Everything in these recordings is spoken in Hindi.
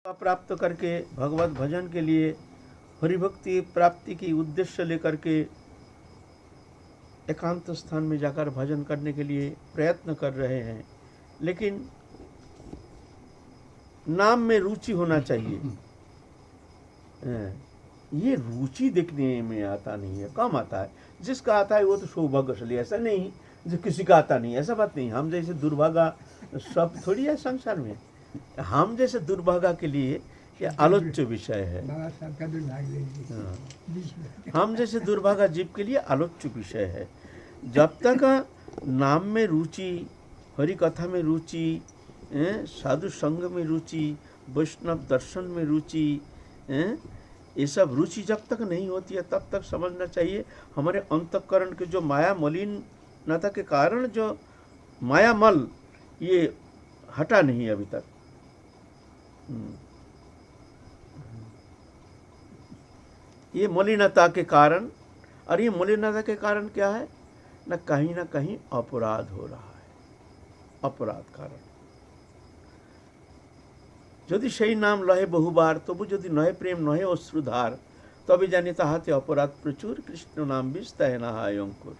प्राप्त करके भगवत भजन के लिए हरिभक्ति प्राप्ति की उद्देश्य लेकर के एकांत स्थान में जाकर भजन करने के लिए प्रयत्न कर रहे हैं, लेकिन नाम में रुचि होना चाहिए। ये रुचि देखने में आता नहीं है, कम आता है। जिसका आता है वो तो सौभाग्यशाली, ऐसा नहीं जो किसी का आता नहीं, ऐसा बात नहीं। हम जैसे दुर्भागा सब थोड़ी है संसार में। हम जैसे दुर्भागा के लिए ये आलोच्य विषय है। हम जैसे दुर्भागा जीव के लिए आलोच्य विषय है। जब तक नाम में रुचि, हरि कथा में रुचि, साधु संग में रुचि, वैष्णव दर्शन में रुचि, ये सब रुचि जब तक नहीं होती है तब तक समझना चाहिए हमारे अंतःकरण के जो माया मलिनता के कारण जो मायामल ये हटा नहीं अभी तक। ये मलिनता के कारण, और ये मलिनता के कारण क्या है ना कहीं अपराध हो रहा है, अपराध कारण। यदि সেই नाम लहे बहुबार तबु यदि नहे प्रेम नहे अश्रुधार तबे जानी ताहाते अपराध प्रचुर कृष्ण नाम बिस ताहे ना हाय अंकुर।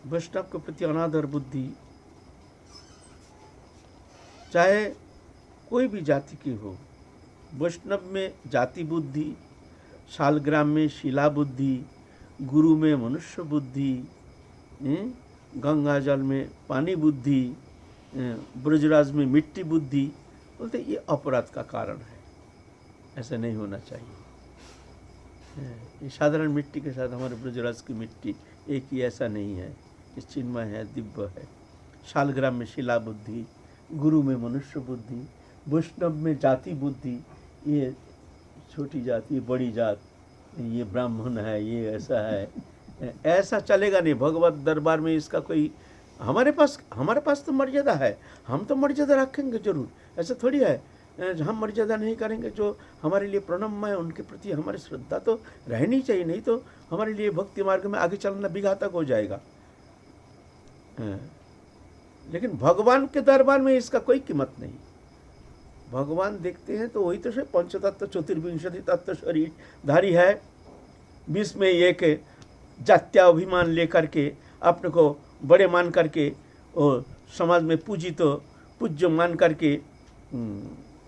वैष्णव के प्रति अनादर बुद्धि चाहे कोई भी जाति की हो, वैष्णव में जाति बुद्धि, शालग्राम में शिला बुद्धि, गुरु में मनुष्य बुद्धि, गंगा जल में पानी बुद्धि, ब्रजराज में मिट्टी बुद्धि, बोलते ये अपराध का कारण है। ऐसा नहीं होना चाहिए। ये साधारण मिट्टी के साथ हमारे ब्रजराज की मिट्टी एक ही ऐसा नहीं है। ये चिन्मय है, दिव्य है। शालग्राम में शिला बुद्धि, गुरु में मनुष्य बुद्धि, वैष्णव में जाति बुद्धि, ये छोटी जाति, बड़ी जात, ये ब्राह्मण है, ये ऐसा है, ऐसा चलेगा नहीं। भगवत दरबार में इसका कोई हमारे पास तो मर्यादा है, हम तो मर्यादा रखेंगे जरूर। ऐसा थोड़ी है हम मर्यादा नहीं करेंगे। जो हमारे लिए प्रणम्य है उनके प्रति हमारी श्रद्धा तो रहनी चाहिए, नहीं तो हमारे लिए भक्ति मार्ग में आगे चलना विघातक हो जाएगा। लेकिन भगवान के दरबार में इसका कोई कीमत नहीं। भगवान देखते हैं तो वही तो से पंचतत्व चतुर्विंशति तत्व शरीर धारी है। 20 में एक जात्या अभिमान लेकर के अपने को बड़े मान करके और समाज में पूज्य मान करके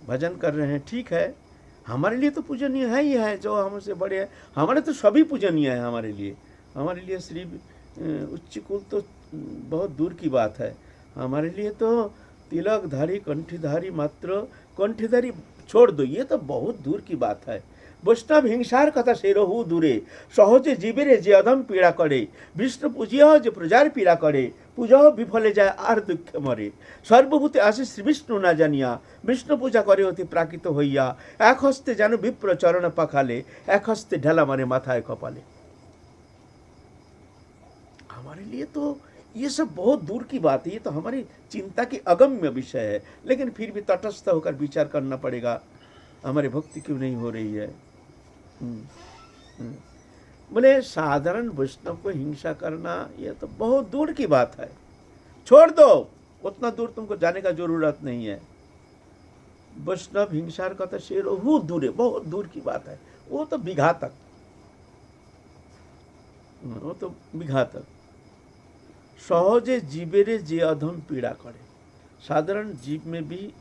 भजन कर रहे हैं। ठीक है, हमारे लिए तो पूजनीय है ही है। जो हमसे बड़े हैं हमारे तो सभी पूजनीय है। हमारे लिए श्री उच्च कुल तो बहुत दूर की बात है। हमारे लिए तो तिलकधारी कंठीधारी मात्र, कंठीधारी छोड़ दो, ये तो बहुत दूर की बात है। वैष्णव हिंसार कथा से रहू दूरे, सहजे जीवेरे जे अधम पीड़ा करे, विष्णु पूजिया जे प्रजार पीड़ा करे, पूजा विफले जाए आर दुख मरे। सर्वभूते आसे श्री विष्णु ना जानिया, विष्णु पूजा करे अति प्राकृत हইয়া, एक हस्ते जानो विप्र चरण पाखाले, एक हस्ते ढेला मारे माथाय कपाले। हमारे लिए तो ये सब बहुत दूर की बात है। ये तो हमारी चिंता की अगम्य विषय है, लेकिन फिर भी तटस्थ होकर विचार करना पड़ेगा हमारी भक्ति क्यों नहीं हो रही है। बोले साधारण वैष्णव को हिंसा करना ये तो बहुत दूर की बात है। छोड़ दो, उतना दूर तुमको जाने का जरूरत नहीं है। वैष्णव हिंसा का शेर बहुत दूर है, बहुत दूर की बात है। वो तो विघातक, वो तो विघातक। सहजे जीवेरे जे अधम पीड़ा करे, साधारण जीव में भी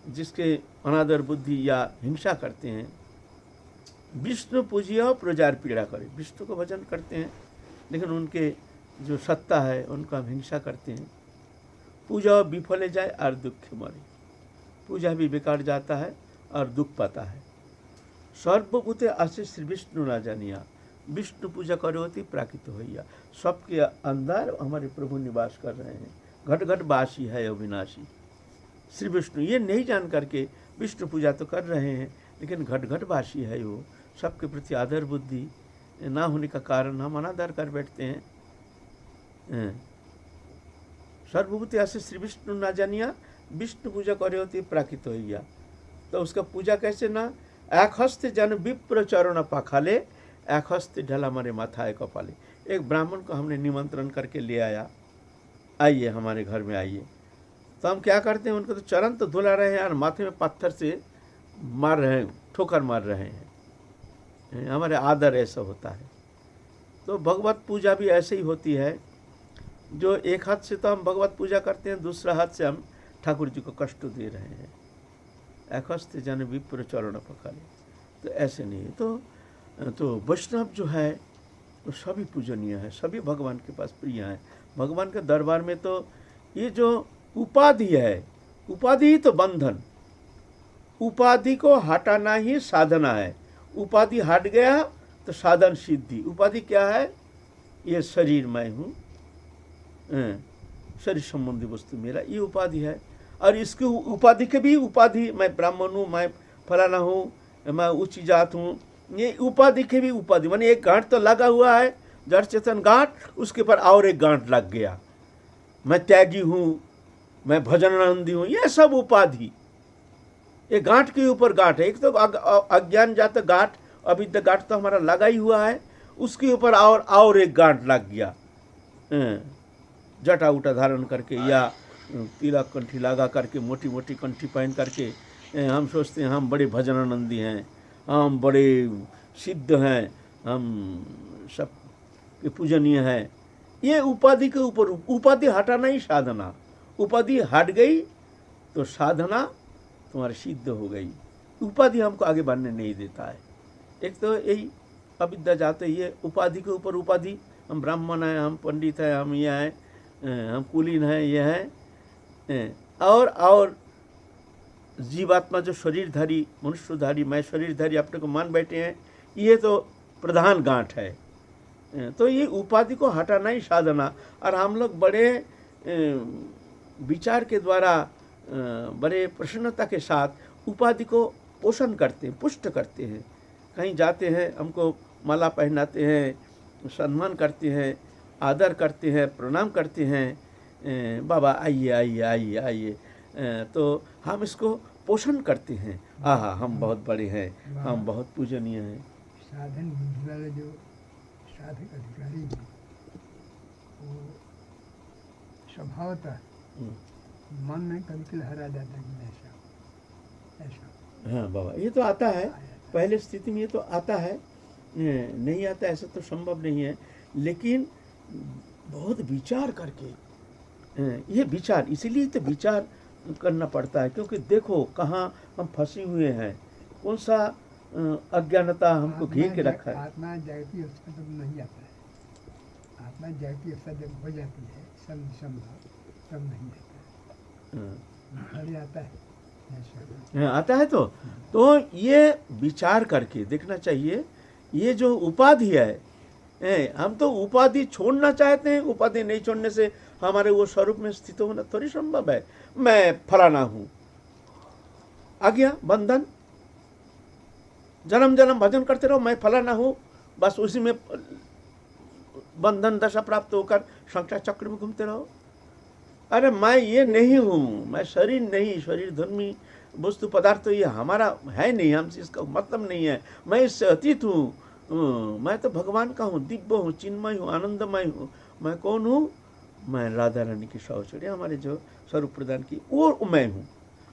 जिसके अनादर बुद्धि या हिंसा करते हैं, विष्णु पूजिया प्रजार पीड़ा करे, विष्णु को भजन करते हैं लेकिन उनके जो सत्ता है उनका हम हिंसा करते हैं। पूजा विफले जाए और दुख मरे, पूजा भी बेकार जाता है और दुख पाता है। सर्वभूते आसे श्री विष्णु ना जानिया, विष्णु पूजा करोति प्राकृत हইয়া। सबके अंदर हमारे प्रभु निवास कर रहे हैं। घट घट वासी है अविनाशी श्री विष्णु, ये नहीं जान करके विष्णु पूजा तो कर रहे हैं लेकिन घट घट वासी है वो। सबके प्रति आदर बुद्धि ना होने का कारण हम अनादर कर बैठते हैं। सर्वभूति ऐसे श्री विष्णु ना जानिया, विष्णु पूजा करे होती प्राकृत हইয়া। तो उसका पूजा कैसे ना, एक हस्ते जन विप्र चरण पाखाले, एक हस्ते ढेला मारे माथाय कपाले। एक ब्राह्मण को हमने निमंत्रण करके ले आया, आइए हमारे घर में आइए। तो हम क्या करते हैं, उनको तो चरण तो धुला रहे हैं और माथे में पत्थर से मार रहे हैं, ठोकर मार रहे हैं। हमारे आदर ऐसा होता है। तो भगवत पूजा भी ऐसे ही होती है, जो एक हाथ से तो हम भगवत पूजा करते हैं, दूसरा हाथ से हम ठाकुर जी को कष्ट दे रहे हैं। एक हस्ते जन विप्र चरण पखाले, तो ऐसे नहीं। तो वैष्णव जो है वो सभी पूजनीय है, सभी भगवान के पास प्रिय हैं। भगवान के दरबार में तो ये जो उपाधि है, उपाधि ही तो बंधन, उपाधि को हटाना ही साधना है। उपाधि हट गया तो साधन सिद्धि। उपाधि क्या है? ये शरीर मैं हूँ, शरीर संबंधी वस्तु मेरा, ये उपाधि है। और इसकी उपाधि के भी उपाधि, मैं ब्राह्मण हूँ, मैं फलाना हूँ, मैं उच्च जात हूँ, ये उपाधि के भी उपाधि। माने एक गांठ तो लगा हुआ है, जड़ चेतन गांठ, उसके ऊपर और एक गांठ लग गया, मैं त्यागी हूँ, मैं भजनानंदी हूँ, ये सब उपाधि। ये गांठ के ऊपर गांठ है। एक तो अज्ञान जात गांठ, अविद्या गांठ तो हमारा लगा ही हुआ है, उसके ऊपर और एक गांठ लग गया, जटा उटा धारण करके या तिलक कंठी लगा करके, मोटी मोटी कंठी पहन करके हम सोचते हैं हम बड़े भजनानंदी हैं, हम बड़े सिद्ध हैं, हम सब के पूजनीय हैं। ये उपाधि के ऊपर, उपाधि हटाना ही साधना। उपाधि हट गई तो साधना तुम्हारी सिद्ध हो गई। उपाधि हमको आगे बढ़ने नहीं देता है। एक तो यही अविद्या जाते, ये उपाधि के ऊपर उपाधि, हम ब्राह्मण हैं, हम पंडित हैं, हम ये हैं, हम कुलीन हैं, ये हैं, और जीवात्मा जो शरीरधारी, मनुष्यधारी, मैं शरीरधारी अपने को मान बैठे हैं, ये तो प्रधान गांठ है। तो ये उपाधि को हटाना ही साधना। और हम लोग बड़े विचार के द्वारा, बड़े प्रसन्नता के साथ उपाधि को पोषण करते हैं, पुष्ट करते हैं। कहीं जाते हैं, हमको माला पहनाते हैं, सम्मान करते हैं, आदर करते हैं, प्रणाम करते हैं, बाबा आइए आइए आइए आइए, तो हम इसको पोषण करते हैं। आहा, हम बहुत बड़े हैं, हम बहुत पूजनीय हैं। साधन बुद्धि वाले जो साधक अधिकारी हैं, वो स्वभावतः मन में कभी लहरा जाता है कि ऐसा। हाँ बाबा, ये तो आता है, पहले स्थिति में ये तो आता है, नहीं आता ऐसा तो संभव नहीं है। लेकिन बहुत विचार करके, ये विचार, इसीलिए तो विचार करना पड़ता है, क्योंकि देखो कहाँ हम फंसे हुए हैं, कौन सा अज्ञानता हमको घेर के रखा है। आत्मा जागती अवस्था जब नहीं आता है, आत्मा जागती अवस्था जब हो जाती है संभव, तब नहीं आता है, आता है। तो ये विचार करके देखना चाहिए। ये जो उपाधि है, हम तो उपाधि छोड़ना चाहते हैं, उपाधि नहीं छोड़ने से हमारे वो स्वरूप में स्थित होना थोड़ी संभव है। मैं फलाना हूँ, आ गया बंधन, जन्म जन्म भजन करते रहो, मैं फलाना हूँ, बस उसी में बंधन दशा प्राप्त होकर संख्या चक्र में घूमते रहो। अरे मैं ये नहीं हूँ, मैं शरीर नहीं, शरीर धर्मी वस्तु पदार्थ तो ये हमारा है नहीं, हमसे इसका मतलब नहीं है, मैं इससे अतीत हूँ, मैं तो भगवान का हूँ, दिव्य हूँ, चिन्मय हूँ, आनंदमय हूँ। मैं कौन हूँ? मैं राधा रानी की सौचड़ी, हमारे जो स्वरूप प्रदान की वो मैं हूँ,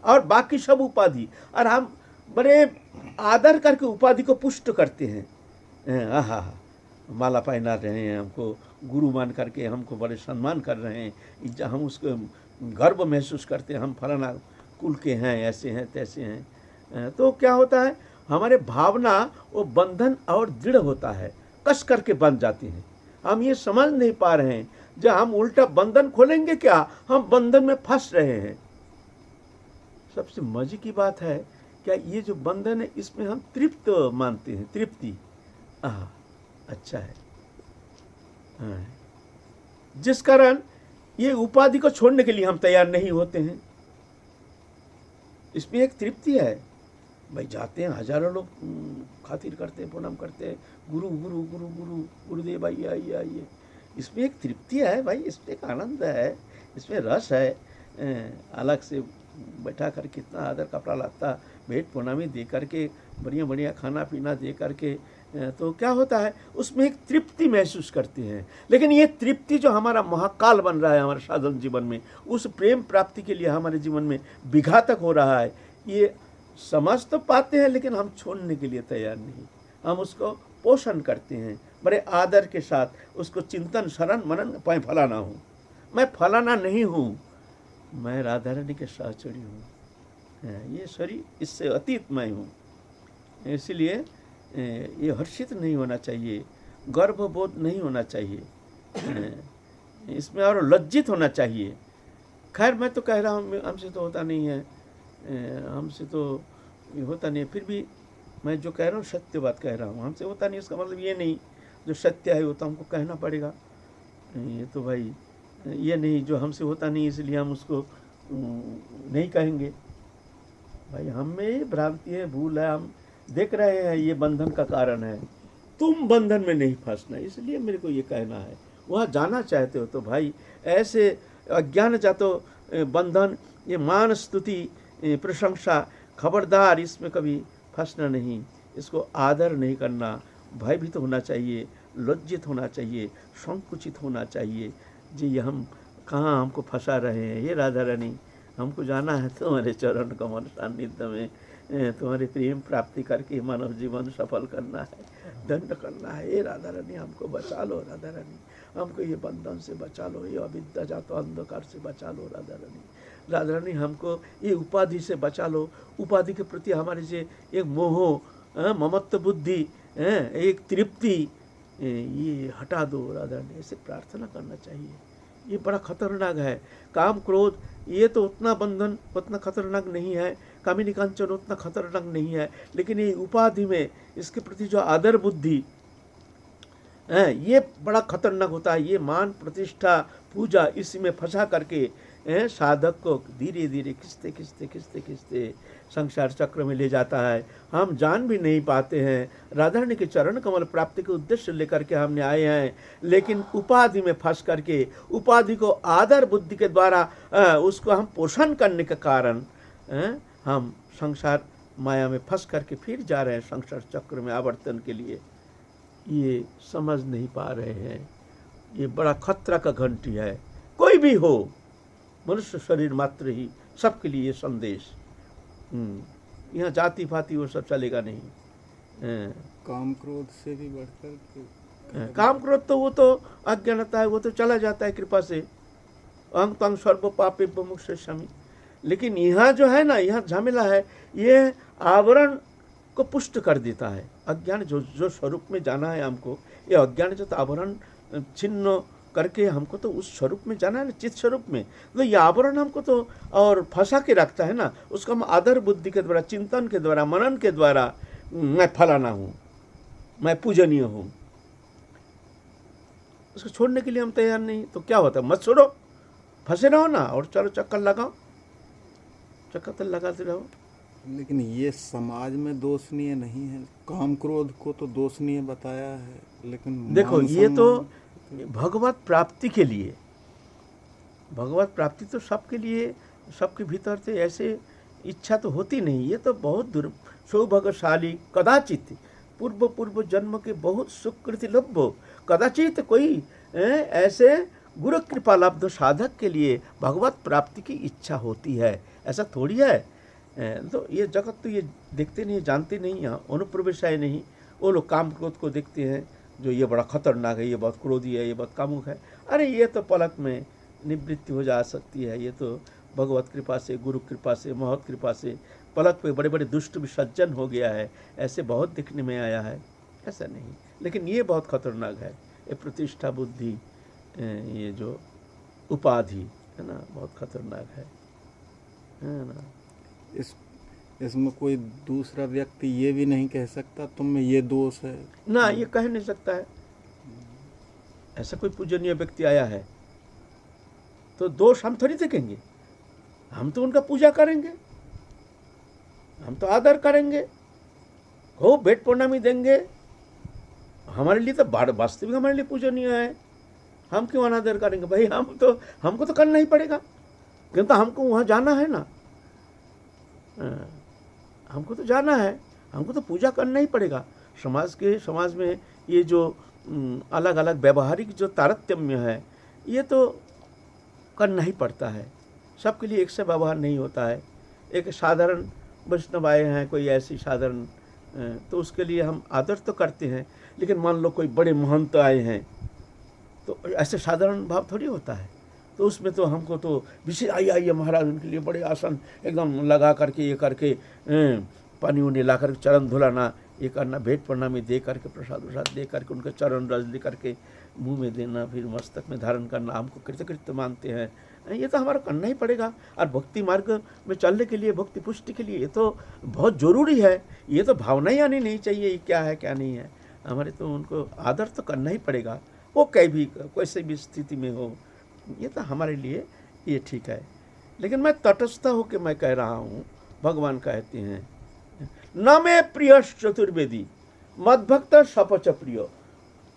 और बाकी सब उपाधि। और हम बड़े आदर करके उपाधि को पुष्ट करते हैं। आहा, माला पहना रहे हैं, हमको गुरु मान करके हमको बड़े सम्मान कर रहे हैं, हम उसको गर्व महसूस करते हैं, हम फलाना कुल के हैं, ऐसे हैं, तैसे हैं। तो क्या होता है, हमारे भावना वो बंधन और दृढ़ होता है, कस करके बंध जाती हैं। हम ये समझ नहीं पा रहे हैं, जब हम उल्टा बंधन खोलेंगे क्या, हम बंधन में फंस रहे हैं। सबसे मजे की बात है क्या, ये जो बंधन है इसमें हम तृप्त मानते हैं, तृप्ति, अच्छा है, जिस कारण ये उपाधि को छोड़ने के लिए हम तैयार नहीं होते हैं। इसमें एक तृप्ति है भाई, जाते हैं हजारों लोग, खातिर करते हैं, प्रणाम करते हैं, गुरु गुरु गुरु गुरु गुरुदेव आइए आइए आइए, इसमें एक तृप्ति है भाई, इसमें एक आनंद है, इसमें रस है। अलग से बैठा कर कितना आदर, कपड़ा लत्ता, भेंट प्रणामी दे करके, बढ़िया बढ़िया खाना पीना दे करके, तो क्या होता है, उसमें एक तृप्ति महसूस करते हैं। लेकिन ये तृप्ति जो हमारा महाकाल बन रहा है हमारे साधन जीवन में, उस प्रेम प्राप्ति के लिए हमारे जीवन में विघातक हो रहा है, ये समझ तो पाते हैं लेकिन हम छोड़ने के लिए तैयार नहीं। हम उसको पोषण करते हैं बड़े आदर के साथ, उसको चिंतन शरण मनन, मैं फलाना हूँ, मैं फलाना नहीं हूँ, मैं राधा रानी के सहचरी हूँ, ये शरीर इससे अतीत मैं हूँ। इसलिए ये हर्षित नहीं होना चाहिए, गर्वबोध नहीं होना चाहिए, इसमें और लज्जित होना चाहिए। खैर मैं तो कह रहा हूँ हमसे तो होता नहीं है, हमसे तो होता नहीं है, फिर भी मैं जो कह रहा हूँ सत्य बात कह रहा हूँ। हमसे होता नहीं इसका मतलब ये नहीं जो सत्य है वो तो हमको कहना पड़ेगा, ये तो भाई ये नहीं जो हमसे होता नहीं इसलिए हम उसको नहीं कहेंगे। भाई हम में भ्रांति है, भूल है, हम देख रहे हैं ये बंधन का कारण है, तुम बंधन में नहीं फंसना, इसलिए मेरे को ये कहना है। वहाँ जाना चाहते हो तो भाई ऐसे अज्ञान जातो बंधन, ये मान स्तुति प्रशंसा, खबरदार इसमें कभी फंसना नहीं, इसको आदर नहीं करना, भयभीत होना चाहिए, लज्जित होना चाहिए, संकुचित होना चाहिए। जी ये हम कहाँ हमको फंसा रहे हैं, ये राधा रानी हमको जाना है तुम्हारे चरण कमल सान्निध्य में, तुम्हारे प्रेम प्राप्ति करके मानव जीवन सफल करना है, दंड करना है। ये राधा रानी हमको बचा लो, राधा रानी हमको ये बंधन से बचा लो, ये अविद्या जातो अंधकार से बचा लो राधा रानी। राधा रानी हमको ये उपाधि से बचा लो, उपाधि के प्रति हमारे से एक मोह, ममत्व बुद्धि, एक तृप्ति, ये हटा दो राधा रानी, ऐसे प्रार्थना करना चाहिए। ये बड़ा खतरनाक है। काम क्रोध ये तो उतना बंधन उतना खतरनाक नहीं है, कामिनी कांचन उतना खतरनाक नहीं है, लेकिन ये उपाधि में इसके प्रति जो आदर बुद्धि है ये बड़ा खतरनाक होता है। ये मान प्रतिष्ठा पूजा इसी में फंसा करके साधक को धीरे धीरे खिंचते खिंचते खिंचते खिंचते संसार चक्र में ले जाता है। हम जान भी नहीं पाते हैं राधा रानी के चरण कमल प्राप्ति के उद्देश्य लेकर के हमने आए हैं, लेकिन उपाधि में फंस करके उपाधि को आदर बुद्धि के द्वारा उसको हम पोषण करने के कारण हम संसार माया में फंस करके फिर जा रहे हैं संसार चक्र में आवर्तन के लिए। ये समझ नहीं पा रहे हैं, ये बड़ा खतरा का घंटी है। कोई भी हो, मनुष्य शरीर मात्र ही, सबके लिए ये संदेश। यहाँ जाति पाति वो सब चलेगा नहीं। काम क्रोध से भी बढ़कर काम क्रोध तो वो तो अज्ञानता है, वो तो चला जाता है कृपा से, अहं तंग सर्व पापे मुमुक्षामि। लेकिन यहाँ जो है ना, यहाँ झमेला है, ये आवरण को पुष्ट कर देता है। अज्ञान जो स्वरूप में जाना है हमको, ये अज्ञान जो तो आवरण छिन्न करके हमको तो उस स्वरूप में जाना है ना, चित्त स्वरूप में। तो ये आवरण हमको तो और फंसा के रखता है ना, उसको हम आदर बुद्धि के द्वारा, चिंतन के द्वारा, मनन के द्वारा, मैं फलाना हूँ, मैं पूजनीय हूँ, उसको छोड़ने के लिए हम तैयार नहीं। तो क्या होता है, मत छोड़ो, फंसे रहो ना, और चलो चक्कर लगाओ, चक्कर तो लगाते रहो। लेकिन ये समाज में दोषनीय नहीं है। काम क्रोध को तो दोषनीय बताया है, लेकिन देखो ये तो भगवत प्राप्ति के लिए, भगवत प्राप्ति तो सबके लिए, सबके भीतर से ऐसे इच्छा तो होती नहीं। ये तो बहुत सौभाग्यशाली, कदाचित पूर्व जन्म के बहुत सुकृति लभ्य, कदाचित कोई ऐसे गुरु कृपा लब्ध साधक के लिए भगवत प्राप्ति की इच्छा होती है, ऐसा थोड़ी है। तो ये जगत तो ये देखते नहीं, जानते नहीं, यहाँ अनुप्रवेश है नहीं। वो लोग काम क्रोध को देखते हैं जो ये बड़ा खतरनाक है, ये बहुत क्रोधी है, ये बहुत कामुक है। अरे ये तो पलक में निवृत्ति हो जा सकती है, ये तो भगवत कृपा से, गुरु कृपा से, महत कृपा से पलक पे बड़े बड़े दुष्ट विसर्जन हो गया है, ऐसे बहुत दिखने में आया है, ऐसा नहीं। लेकिन ये बहुत खतरनाक है, ये प्रतिष्ठा बुद्धि, ये जो उपाधि है ना, बहुत खतरनाक है ना। इसमें कोई दूसरा व्यक्ति ये भी नहीं कह सकता तुम में ये दोष है ना, ये कह नहीं सकता है। ऐसा कोई पूजनीय व्यक्ति आया है तो दोष हम थोड़ी देखेंगे, हम तो उनका पूजा करेंगे, हम तो आदर करेंगे, हो भेंट प्रणामी देंगे। हमारे लिए तो वास्तविक हमारे लिए पूजनीय है, हम क्यों अनादर करेंगे भाई? हमको तो करना ही पड़ेगा, क्योंकि हमको वहाँ जाना है ना, हमको तो जाना है, हमको तो पूजा करना ही पड़ेगा। समाज में ये जो अलग अलग व्यवहारिक जो तारतम्य है, ये तो करना ही पड़ता है। सबके लिए एक से व्यवहार नहीं होता है। एक साधारण वैष्णव आए हैं, कोई ऐसी साधारण, तो उसके लिए हम आदर तो करते हैं, लेकिन मान लो कोई बड़े महंत आए हैं तो ऐसे साधारण भाव थोड़ी होता है। तो उसमें तो हमको तो विशेष आइए महाराज, उनके लिए बड़े आसन एकदम लगा करके ये करके पानी उन्हें ला करके चरण धुलाना, ये करना, भेंट प्रणामी दे करके, प्रसाद वसाद दे करके, उनके चरण रज दे करके मुंह में देना, फिर मस्तक में धारण करना, हमको कृतकृत्य मानते हैं। ये तो हमारा करना ही पड़ेगा। और भक्ति मार्ग में चलने के लिए, भक्ति पुष्टि के लिए ये तो बहुत ज़रूरी है। ये तो भावना ही आनी नहीं चाहिए ये क्या है क्या नहीं है। हमारे तो उनको आदर तो करना ही पड़ेगा, वो कैसे भी स्थिति में हो। ये तो हमारे लिए ये ठीक है। लेकिन मैं तटस्थ होकर मैं कह रहा हूँ, भगवान कहते हैं न मे प्रिय चतुर्वेदी मद्भक्त सपच प्रिय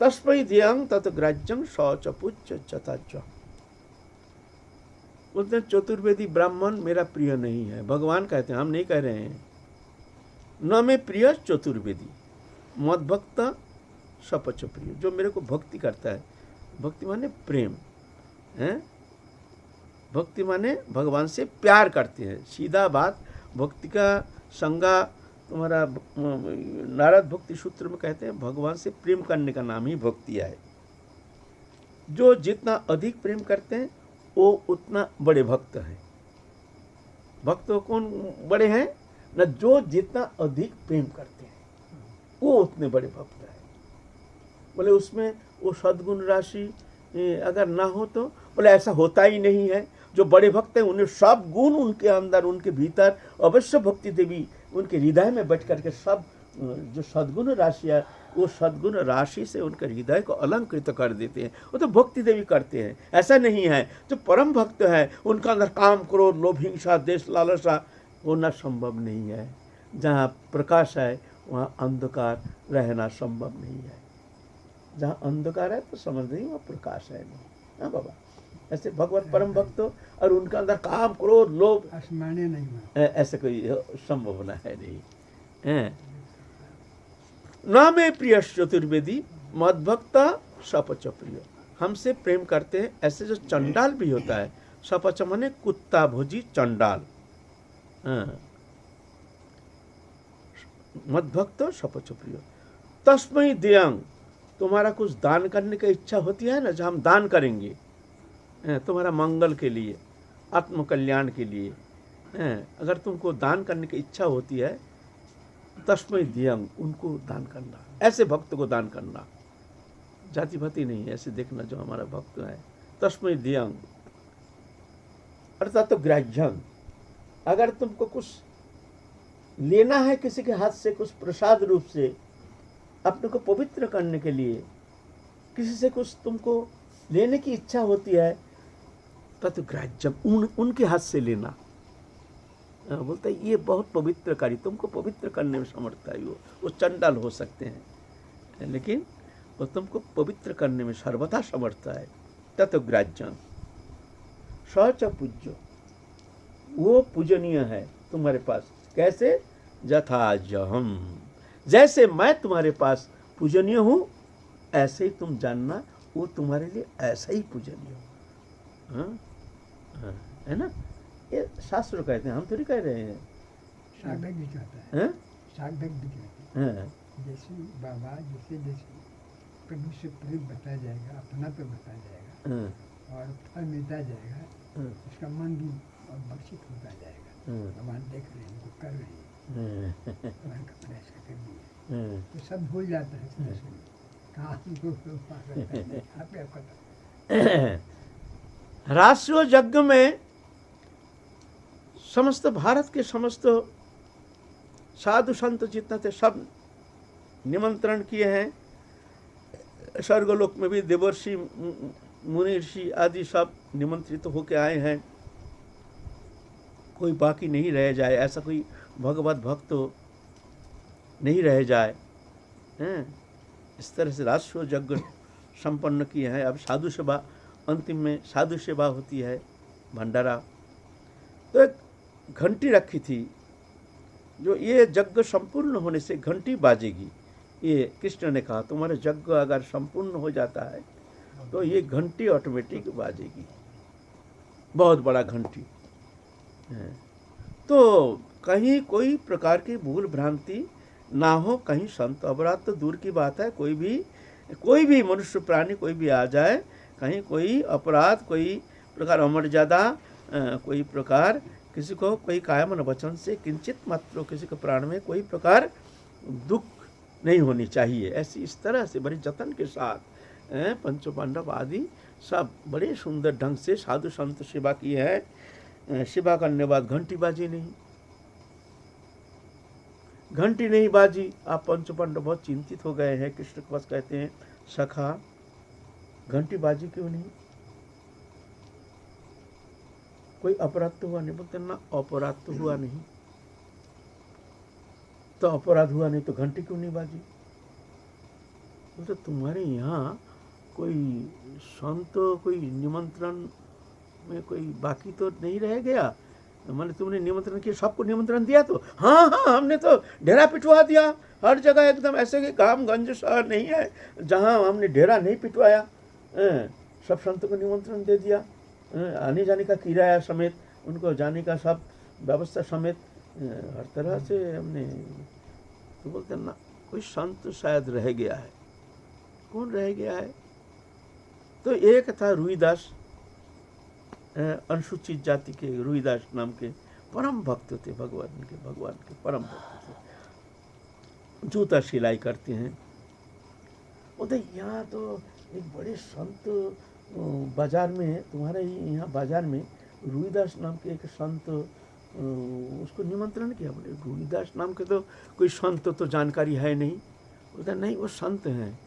तस्मै ध्येयं तत् ग्राह्यं शौच पूज्य चताच। बोलते हैं चतुर्वेदी ब्राह्मण मेरा प्रिय नहीं है। भगवान कहते हैं, हम नहीं कह रहे हैं। न मे प्रिय चतुर्वेदी मद्भक्त सपच प्रिय, जो मेरे को भक्ति करता है। भक्ति माने प्रेम है, भक्ति माने भगवान से प्यार करते हैं। सीधा बात, भक्ति का संज्ञा तुम्हारा नारद भक्ति सूत्र में कहते हैं, भगवान से प्रेम करने का नाम ही भक्ति है। जो जितना अधिक प्रेम करते हैं वो उतना बड़े भक्त हैं। भक्त कौन बड़े हैं न, जो जितना अधिक प्रेम करते हैं वो उतने बड़े भक्त हैं। बोले उसमें वो सद्गुण राशि अगर ना हो तो बोले ऐसा होता ही नहीं है। जो बड़े भक्त हैं उन्हें सब गुण उनके अंदर, उनके भीतर अवश्य भक्ति देवी उनके हृदय में बैठ करके सब जो सद्गुण राशि है वो सद्गुण राशि से उनके हृदय को अलंकृत कर देते हैं। वो तो भक्ति देवी करते हैं। ऐसा नहीं है जो परम भक्त है उनका अंदर काम, क्रोध, लोभ, हिंसा, देश, लालसा होना संभव नहीं है। जहाँ प्रकाश है वहाँ अंधकार रहना संभव नहीं है। जहाँ अंधकार है तो समझ नहीं वहाँ प्रकाश है नहीं। हाँ बाबा, ऐसे भगवत परम भक्त और उनका अंदर काम, क्रोध, लोभ आसमाने नहीं मानते, ऐसे कोई संभावना है नहीं। न मे प्रिय चतुर्वेदी मद्भक्त सपच प्रिय, हमसे प्रेम करते हैं ऐसे जो चंडाल भी होता है। सपच माने कुत्ता भोजी चंडाल। मद्भक्त सपच प्रिय तस्मै ध्येयं, तुम्हारा कुछ दान करने की इच्छा होती है ना, जो हम दान करेंगे तुम्हारा मंगल के लिए, आत्म कल्याण के लिए, अगर तुमको दान करने की इच्छा होती है तस्मै ध्येयं, उनको दान करना, ऐसे भक्त को दान करना। जाति भाति नहीं, ऐसे देखना जो हमारा भक्त है। तस्मै ध्येयं अर्थात तो ग्राह्यं, अगर तुमको कुछ लेना है किसी के हाथ से, कुछ प्रसाद रूप से अपने को पवित्र करने के लिए, किसी से कुछ तुमको लेने की इच्छा होती है तत् ग्राह्यं, उनके हाथ से लेना। बोलता है ये बहुत पवित्रकारी, तुमको पवित्र करने में समर्थ है। वो चंडाल हो सकते हैं लेकिन वो तुमको पवित्र करने में सर्वथा समर्थ है। तत् ग्राह्यं सच पूज्य, वो पूजनीय है तुम्हारे पास। कैसे? यथा जहम, जैसे मैं तुम्हारे पास पूजनीय हूँ ऐसे ही तुम जानना वो तुम्हारे लिए ऐसा ही पूजनीय हो। है ना, ये शास्त्र कहते हैं, हम थोड़ी कह रहे हैं। साधक भी कहता है, साधक भी कहते हैं। जैसे बाबा जैसे प्रभु से प्रेम बताया जाएगा, अपना पे बताया जाएगा और फल मिलता जाएगा, उसका मन भी बख्शित होता जाएगा। भगवान देख रहे हैं, वो कर रहे हैं, भगवान का प्रयास कर दिए तो सब भूल जाता है। राष्ट्रीय यज्ञ में समस्त भारत के समस्त साधु संत जितना थे सब निमंत्रण किए हैं। स्वर्गलोक में भी देवर्षि, मुनि ऋषि आदि सब निमंत्रित होकर आए हैं। कोई बाकी नहीं रह जाए, ऐसा कोई भगवत भक्त नहीं रह जाए। इस तरह से राष्ट्रीय यज्ञ संपन्न किए हैं। अब साधु सेवा, अंतिम में साधु सेवा होती है, भंडारा। तो एक घंटी रखी थी, जो ये यज्ञ संपूर्ण होने से घंटी बाजेगी। ये कृष्ण ने कहा तुम्हारा यज्ञ अगर संपूर्ण हो जाता है तो ये घंटी ऑटोमेटिक बाजेगी, बहुत बड़ा घंटी है। तो कहीं कोई प्रकार की भूल भ्रांति ना हो, कहीं संत अपराध तो दूर की बात है, कोई भी मनुष्य प्राणी कोई भी आ जाए, कहीं कोई अपराध, कोई प्रकार अमर्यादा, कोई प्रकार किसी को कोई कायमन वचन से किंचित मात्र किसी के प्राण में कोई प्रकार दुख नहीं होनी चाहिए। ऐसी इस तरह से बड़े जतन के साथ पंच पांडव आदि सब बड़े सुंदर ढंग से साधु संत सेवा की है। सेवा करने बाद घंटी बाजी नहीं, घंटी नहीं बाजी। आप पंच पांडव बहुत चिंतित हो गए हैं। कृष्ण के पास कहते हैं सखा घंटी बाजी क्यों नहीं, कोई अपराध तो हुआ नहीं? बोलते ना अपराध तो हुआ नहीं, तो अपराध हुआ नहीं तो घंटी क्यों नहीं बाजी? बोलते तुम्हारे यहाँ कोई संत कोई निमंत्रण में कोई बाकी तो नहीं रह गया? मैंने तुमने निमंत्रण किया, सबको निमंत्रण दिया? तो हाँ हाँ हमने तो डेरा पिटवा दिया हर जगह, एकदम ऐसे कि गांव-गंज शहर नहीं है जहाँ हमने डेरा नहीं पिटवाया। सब संतों को निमंत्रण दे दिया, आने जाने का किराया समेत, उनको जाने का सब व्यवस्था समेत हर तरह से हमने। तो बोलते ना कोई संत शायद रह गया है। कौन रह गया है? तो एक था रुईदास, अनुसूचित जाति के रुईदास नाम के परम भक्त थे, भगवान के परम भक्त थे, जूता सिलाई करते हैं। उधर यहाँ तो एक बड़े संत बाजार में, तुम्हारे यहाँ बाजार में रुईदास नाम के एक संत, उसको निमंत्रण किया। बोले रुईदास नाम के तो कोई संत तो जानकारी है नहीं। बोलता नहीं वो संत हैं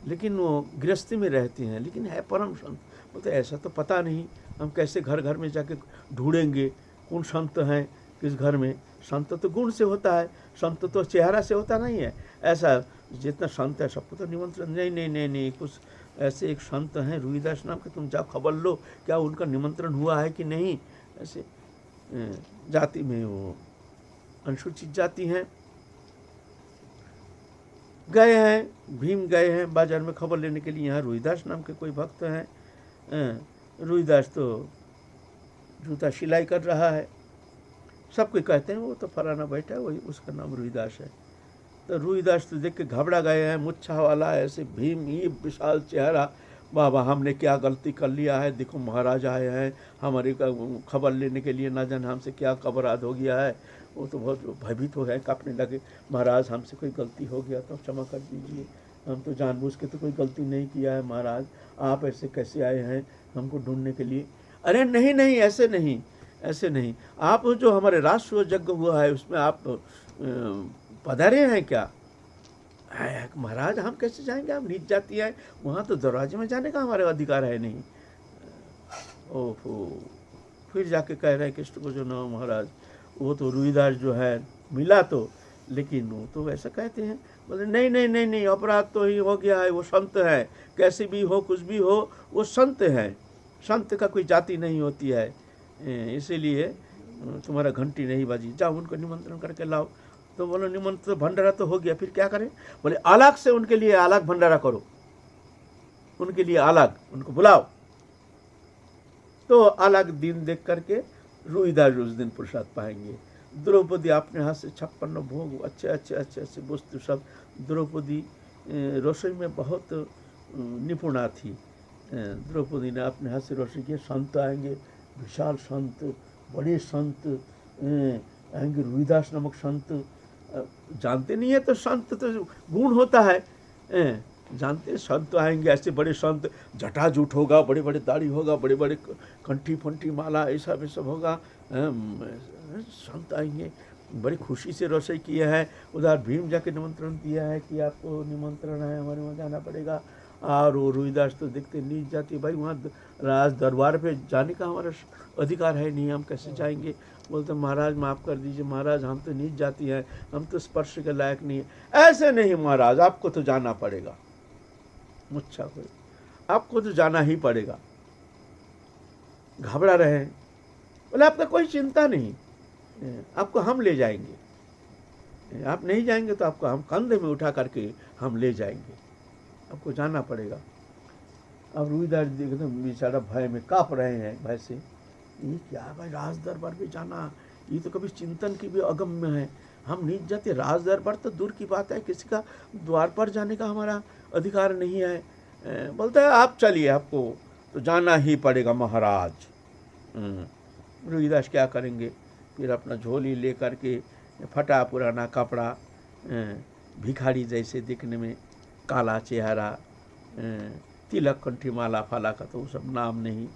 लेकिन वो गृहस्थी में रहते हैं, लेकिन है परम संत। बोलते ऐसा तो पता नहीं, हम कैसे घर घर में जाके ढूंढेंगे कौन संत हैं किस घर में? संत तो गुण से होता है, संत तो चेहरा से होता नहीं है। ऐसा जितना संत है सबको तो निमंत्रण नहीं नहीं नहीं नहीं, कुछ ऐसे एक संत हैं रुईदास नाम के, तुम जाओ खबर लो क्या उनका निमंत्रण हुआ है कि नहीं। ऐसे जाति में वो अनुसूचित जाति हैं, गए हैं, भीम गए हैं बाजार में खबर लेने के लिए। यहाँ रुईदास नाम के कोई भक्त हैं। रुईदास तो जूता सिलाई कर रहा है, सब कोई कहते हैं वो तो फलाना बैठा है, वही उसका नाम रुईदास है। तो रुईदास तो देख के घबरा गए हैं, मुच्छा वाला ऐसे भीम ही विशाल चेहरा, बाबा हमने क्या गलती कर लिया है, देखो महाराज आए हैं हमारे खबर लेने के लिए, ना जाने हमसे क्या अपराध हो गया है। वो तो बहुत भयभीत हो गए, कांपने लगे, महाराज हमसे कोई गलती हो गया तो क्षमा कर दीजिए, हम तो जानबूझ के तो कोई गलती नहीं किया है महाराज, आप ऐसे कैसे आए हैं हमको ढूंढने के लिए? अरे नहीं नहीं ऐसे नहीं, ऐसे नहीं, आप जो हमारे राष्ट्र यज्ञ हुआ है उसमें आप पधारे हैं क्या? महाराज हम कैसे जाएंगे, हम नीच जाती है, वहाँ तो दरवाजे में जाने का हमारे अधिकार है नहीं। ओहो, फिर जाके कह रहे हैं कृष्ण को जो ना महाराज वो तो रुईदास जो है मिला तो, लेकिन वो तो ऐसा कहते हैं। बोले नहीं नहीं नहीं नहीं, अपराध तो ही हो गया है, वो संत है, कैसे भी हो कुछ भी हो वो संत है, संत का कोई जाति नहीं होती है, इसीलिए तुम्हारा घंटी नहीं बाजी, जाओ उनको निमंत्रण करके लाओ। तो बोलो निमंत्रण भंडारा तो हो गया, फिर क्या करें? बोले अलग से उनके लिए अलग भंडारा करो, उनके लिए अलग उनको बुलाओ। तो अलग दिन देख करके रुईदास उस दिन प्रसाद पाएंगे। द्रौपदी अपने हाथ से 56 भोग अच्छे अच्छे अच्छे अच्छे वस्तु सब, द्रौपदी रसोई में बहुत निपुणा थी। द्रौपदी ने अपने हाथ से रसोई किया। संत आएंगे, विशाल संत, बड़े संत आएंगे, रुईदास नामक संत, जानते नहीं है तो संत तो गुण होता है, जानते संत आएंगे, ऐसे बड़े संत, जटाजूट होगा, बड़े बड़े दाढ़ी होगा, बड़े बड़े कंठी फंटी माला ऐसा भी सब होगा, संत आएंगे, बड़ी खुशी से रसोई किया है। उधर भीम जाके निमंत्रण दिया है कि आपको निमंत्रण है, हमारे वहाँ जाना पड़ेगा। और वो रुईदास तो देखते नीच जाती है, भाई वहाँ राज दरबार पे जाने का हमारा अधिकार है नहीं, हम कैसे जाएंगे? बोलते महाराज माफ़ कर दीजिए महाराज, हम तो नीच जाती हैं, हम तो स्पर्श के लायक नहीं है। ऐसे नहीं महाराज, आपको तो जाना पड़ेगा, मुच्छा कोई, आपको तो जाना ही पड़ेगा। घबरा रहे हैं, बोले आपका कोई चिंता नहीं, आपको हम ले जाएंगे, आप नहीं जाएंगे तो आपको हम कंधे में उठा करके हम ले जाएंगे, आपको जाना पड़ेगा। अब रुईदास एकदम बेचारा भय में काँप रहे हैं, भय से ये क्या भाई, राज दरबार पे जाना, ये तो कभी चिंतन की भी अगम्य है, हम नहीं जाते। राज दरबार तो दूर की बात है, किसी का द्वार पर जाने का हमारा अधिकार नहीं है। बोलता है आप चलिए, आपको तो जाना ही पड़ेगा महाराज। रुईदास क्या करेंगे, फिर अपना झोली ले करके, फटा पुराना कपड़ा, भिखारी जैसे दिखने में, काला चेहरा, तिलक कंठी माला फाला का तो सब नाम नहीं,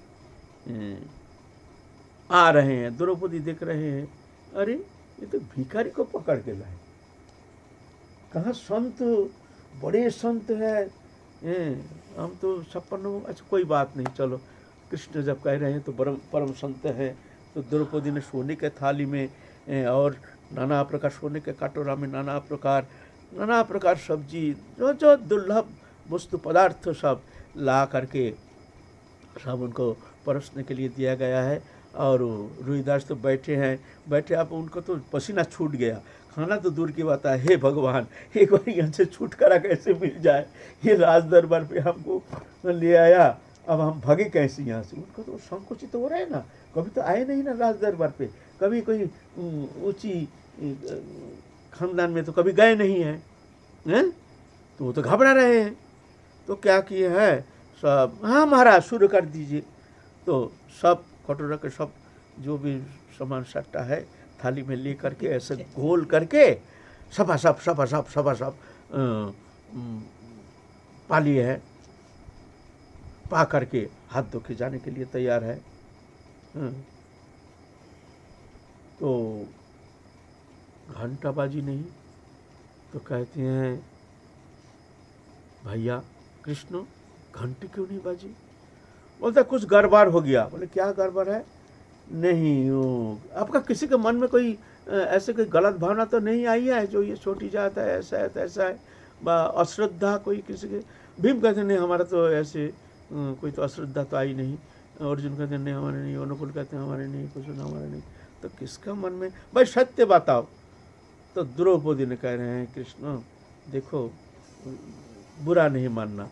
आ रहे हैं। द्रौपदी देख रहे हैं, अरे ये तो भिखारी को पकड़ के लाए, कहाँ संत, बड़े संत है, हम तो 56। अच्छा कोई बात नहीं, चलो कृष्ण जब कह रहे हैं तो परम संत है। तो द्रौपदी ने सोने के थाली में और नाना प्रकार, सोने के कटोरा में नाना प्रकार सब्जी, जो जो दुर्लभ वस्तु पदार्थ सब ला करके सब उनको परोसने के लिए दिया गया है। और रुईदास तो बैठे हैं, बैठे आप, उनको तो पसीना छूट गया, खाना तो दूर की बात है। हे भगवान, एक बार यहाँ से छुटकारा कैसे मिल जाए, ये राज दरबार पे हमको ले आया, अब हम भागे कैसे यहाँ से। उनको तो संकुचित हो रहा है ना, कभी तो आए नहीं ना राज दरबार पे, कभी कोई ऊंची खानदान में तो कभी गए नहीं हैं, तो वो तो घबरा रहे हैं। तो क्या किए है सब, हाँ महाराज शुरू कर दीजिए। तो सब कटोरा के सब जो भी सामान सट्टा है थाली में ले करके ऐसे गोल करके सभा सब पा लिए है, पा करके हाथ धो के जाने के लिए तैयार है। तो घंटाबाजी नहीं, तो कहते हैं भैया कृष्ण घंटी क्यों नहीं बाजी। बोलता कुछ गड़बड़ हो गया। बोले क्या गड़बड़ है, नहीं वो आपका किसी के मन में कोई ऐसे कोई गलत भावना तो नहीं आई है जो ये छोटी जात है, ऐसा है तैसा है, अश्रद्धा कोई किसी के। भीम कहते नहीं हमारा तो ऐसे कोई तो अश्रद्धा तो आई नहीं, अर्जुन कहते नहीं हमारे नहीं, अनुकूल कहते हैं हमारे नहीं, कुछ हमारे नहीं, तो किसका मन में भाई सत्य बताओ। तो द्रौपदी ने कह रहे हैं कृष्ण देखो बुरा नहीं मानना,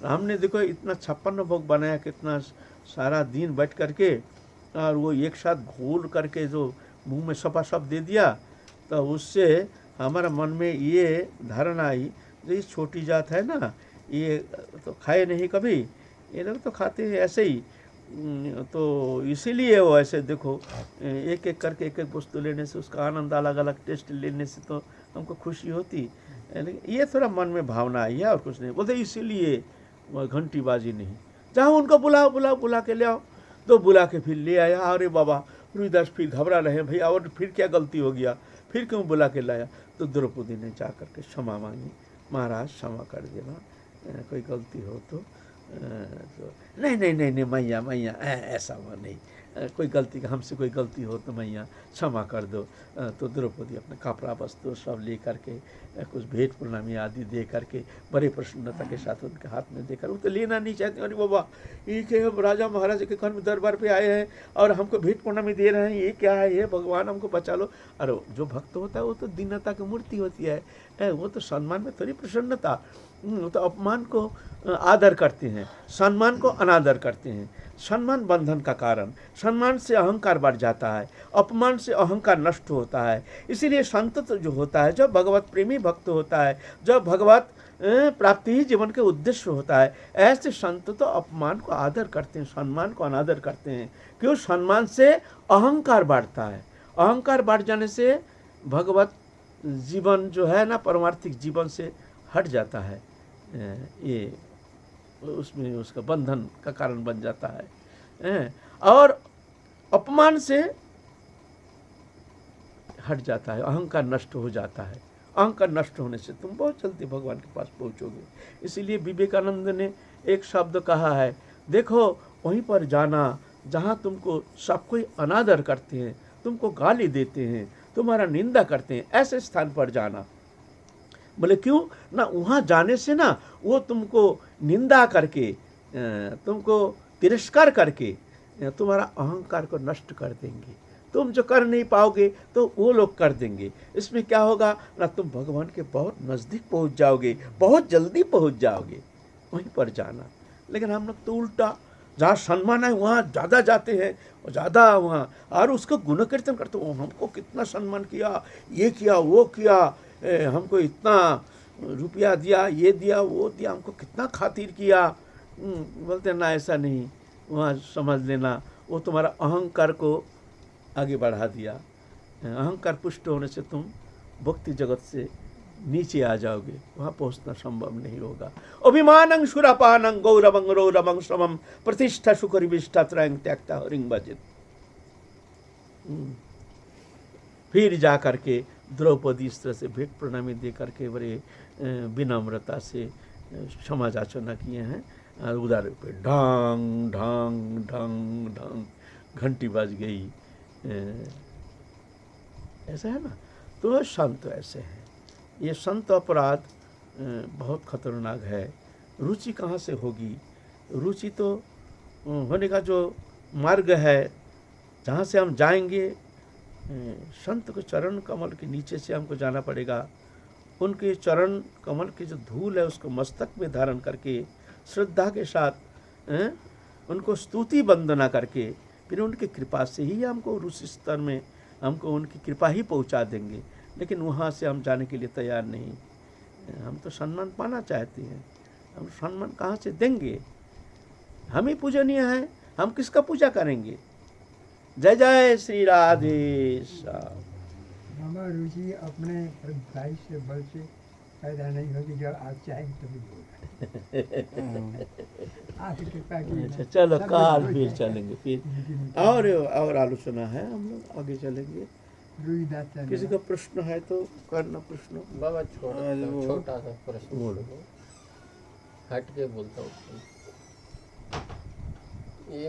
हमने देखो इतना 56 भोग बनाया, कितना सारा दिन बैठ करके, और वो एक साथ घोल करके जो मुंह में सपा सब दे दिया, तो उससे हमारा मन में ये धारणा आई जो ये छोटी जात है ना, ये तो खाए नहीं कभी, ये लोग तो खाते हैं ऐसे ही, तो इसीलिए वो ऐसे देखो एक एक करके एक एक वस्तु लेने से उसका आनंद, अलग अलग टेस्ट लेने से तो हमको खुशी होती, लेकिन ये थोड़ा मन में भावना आई है और कुछ नहीं। बोलते इसीलिए घंटीबाजी नहीं, चाहो उनको बुला के ले आओ। तो बुला के फिर ले आया। अरे बाबा रुईदास फिर घबरा रहे भैया, और फिर क्या गलती हो गया, फिर क्यों बुला के लाया। तो द्रौपदी ने जा करके क्षमा मांगी, महाराज क्षमा कर देना, कोई गलती हो तो नहीं मैया ऐसा हुआ नहीं, कोई गलती हमसे कोई गलती हो तो मैया क्षमा कर दो। तो द्रौपदी अपने कपड़ा वस्तु सब ले करके कुछ भेंट प्रणामी आदि दे करके बड़े प्रसन्नता के साथ उनके हाथ में देकर, वो तो लेना नहीं चाहते, अरे बाबा ये क्या राजा महाराजा के घर में दरबार पे आए हैं और हमको भेंट प्रणामी दे रहे हैं, ये क्या है, ये भगवान हमको बचा लो। अरे जो भक्त होता है वो तो दीनता की मूर्ति होती है, वो तो सम्मान में थोड़ी प्रसन्नता, तो अपमान को आदर करते हैं, सम्मान को अनादर करते हैं। सम्मान बंधन का कारण, सम्मान से अहंकार बढ़ जाता है, अपमान से अहंकार नष्ट होता है। इसीलिए संत तो जो होता है, जो भगवत प्रेमी भक्त होता है, जो भगवत प्राप्ति ही जीवन के उद्देश्य होता है, ऐसे संत तो अपमान को आदर करते हैं, सम्मान को अनादर करते हैं। क्यों, सम्मान से अहंकार बढ़ता है, अहंकार बढ़ जाने से भगवत जीवन जो है ना, परमार्थिक जीवन से हट जाता है, ये उसमें उसका बंधन का कारण बन जाता है, और अपमान से हट जाता है, अहंकार नष्ट हो जाता है। अहंकार नष्ट होने से तुम बहुत जल्दी भगवान के पास पहुंचोगे। इसीलिए विवेकानंद ने एक शब्द कहा है, देखो वहीं पर जाना जहाँ तुमको सब कोई अनादर करते हैं, तुमको गाली देते हैं, तुम्हारा निंदा करते हैं, ऐसे स्थान पर जाना। बोले क्यों ना, वहाँ जाने से ना वो तुमको निंदा करके, तुमको तिरस्कार करके तुम्हारा अहंकार को नष्ट कर देंगे, तुम जो कर नहीं पाओगे तो वो लोग कर देंगे। इसमें क्या होगा ना, तुम भगवान के बहुत नज़दीक पहुंच जाओगे, बहुत जल्दी पहुंच जाओगे, वहीं पर जाना। लेकिन हम लोग तो उल्टा, जहाँ सम्मान है वहाँ ज़्यादा जाते हैं, ज़्यादा वहाँ, और उसको गुण कीर्तन करते हो, हमको कितना सम्मान किया, ये किया वो किया, हमको इतना रुपया दिया, ये दिया वो दिया, हमको कितना खातिर किया। बोलते ना ऐसा नहीं, वहाँ समझ लेना वो तुम्हारा अहंकार को आगे बढ़ा दिया। अहंकार पुष्ट होने से तुम भक्ति जगत से नीचे आ जाओगे, वहाँ पहुँचना संभव नहीं होगा। अभिमानं सुरापानं गौरवं रौरवं समं प्रतिष्ठा सुखरिविष्ठा त्रयं त्यक्ता हरिं भजेत। फिर जा करके द्रौपदी इस तरह से भेंट प्रणामी दे करके बड़े विनम्रता से क्षमा याचना किए हैं। और उधर पे ढंग ढंग ढंग ढंग घंटी बज गई, ऐसा है ना। तो संत ऐसे हैं, ये संत अपराध बहुत खतरनाक है। रुचि कहाँ से होगी? रुचि तो होने का जो मार्ग है, जहाँ से हम जाएंगे, संत के चरण कमल के नीचे से हमको जाना पड़ेगा। उनके चरण कमल की जो धूल है उसको मस्तक में धारण करके श्रद्धा के साथ उनको स्तुति वंदना करके फिर उनकी कृपा से ही हमको रुचि स्तर में हमको उनकी कृपा ही पहुंचा देंगे। लेकिन वहाँ से हम जाने के लिए तैयार नहीं। हम तो सम्मान पाना चाहते हैं, हम सम्मान कहाँ से देंगे? हम ही पूजनीय हैं, हम किसका पूजा करेंगे? जय जय श्री राधे श्याम। बाबा रुचि अपने भाई से बल से पैदा नहीं होगी, जब आप चाहेंगे तभी होगा। आपकी कृपा की। अच्छा चलो, काल फिर चलेंगे, फिर और आलोचना है, हम लोग आगे चलेंगे। किसी का प्रश्न है तो करना प्रश्न। बाबा छोटा सा प्रश्न बोलो। हट के बोलता हूँ। ये